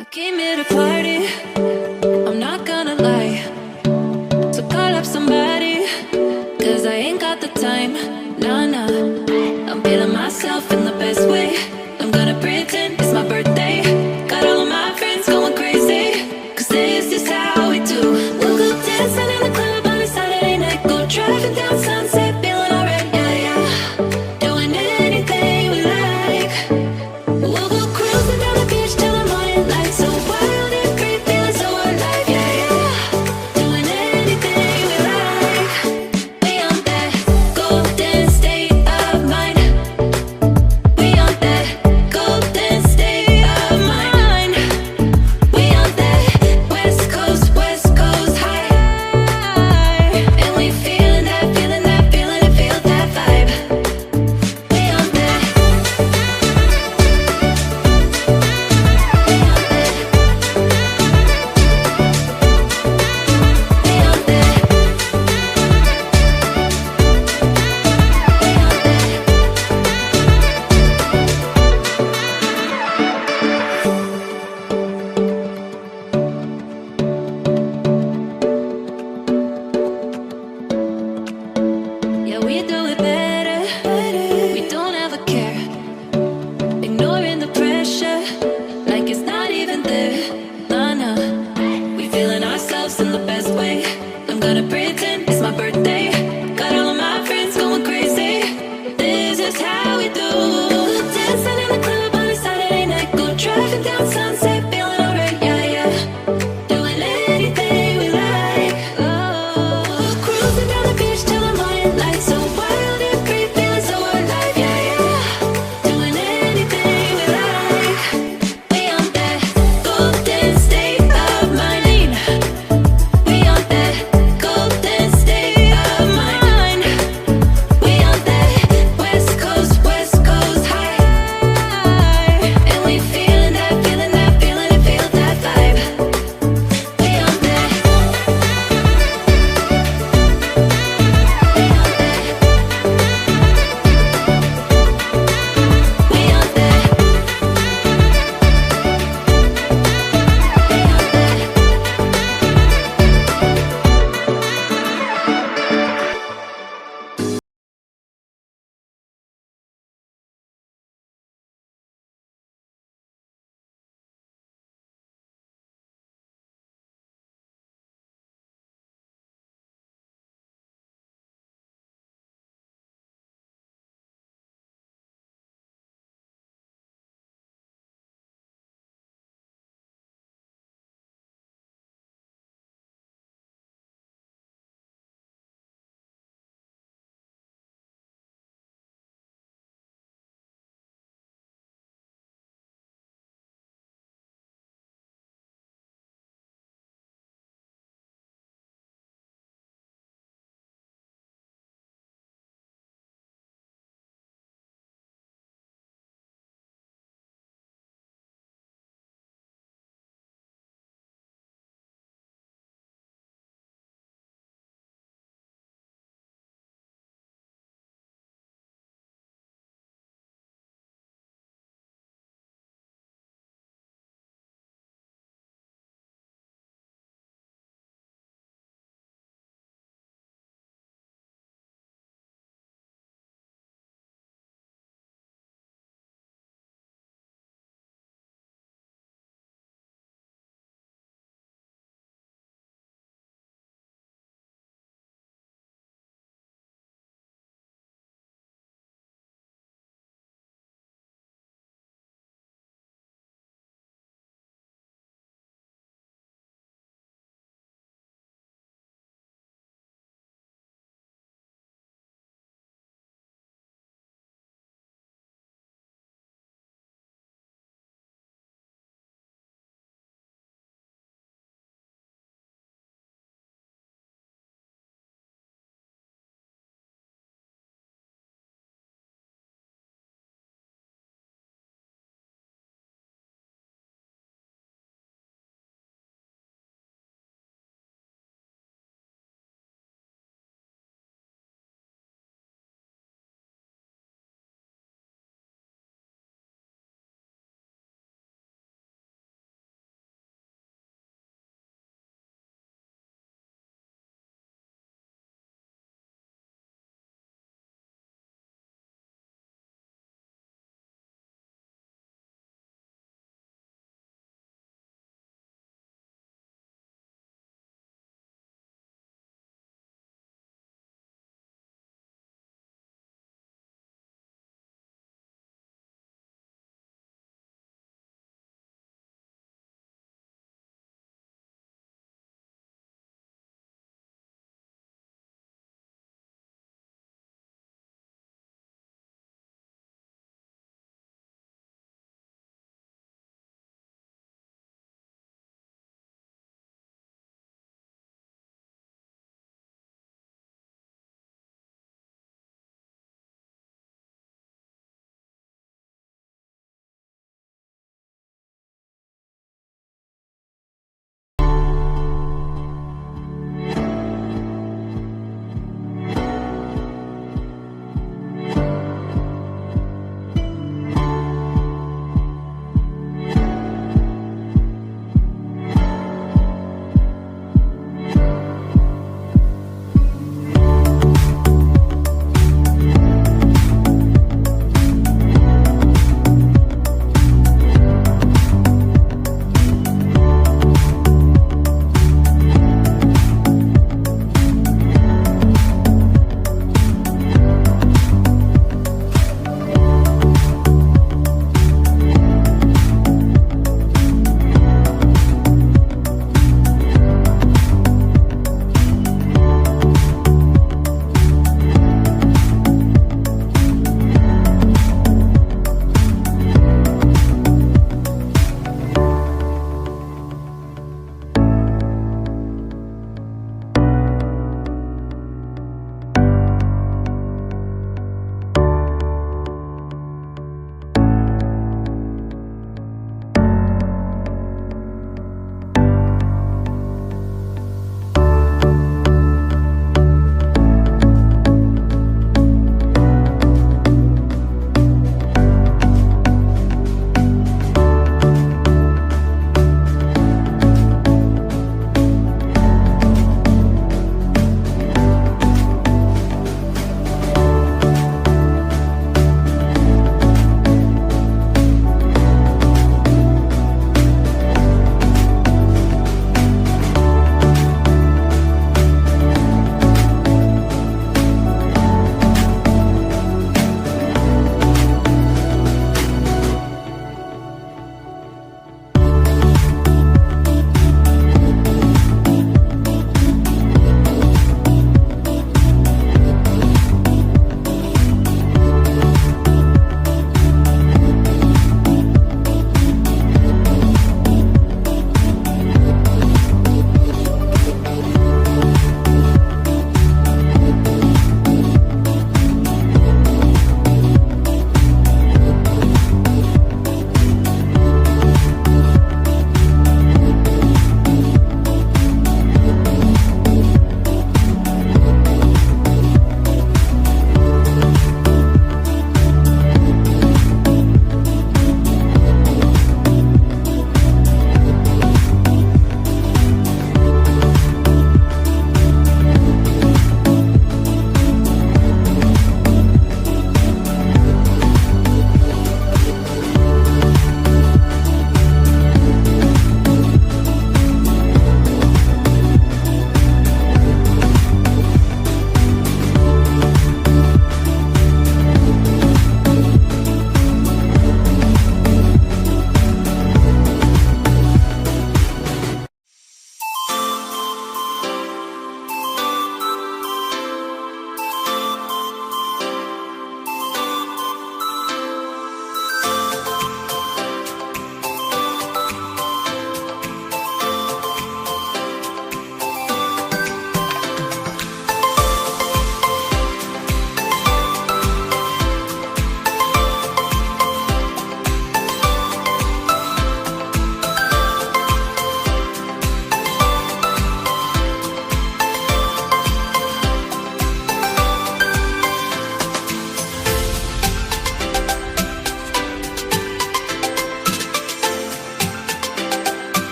I came here to party, I'm not gonna lie. So call up somebody, cause I ain't got the time. Nah, nah, I'm feeling myself in the best way. I'm gonna pretend it's my birthday. Got all of my friends going crazy, cause this is how we do. We'll go dancing in the club on a Saturday night. Go driving down Sunset, feeling alright, yeah, yeah. Doing anything we like. We'll go cruising down the beach till the morning light. So wild and free, feeling so alive, yeah, yeah. Doing anything we like. We on that golden state of mind. We on that golden state of mind. We on that West Coast high. And we feeling that, feeling that, feeling it, feel that vibe. We on that. Yeah, we do it better. We don't ever care. Ignoring the pressure, like it's not even there. Nah, nah. We feeling ourselves in the best way. I'm gonna pretend it's my birthday. Got all of my friends going crazy. This is how we do. Dancing in the club on a Saturday night. Go driving down Sunset.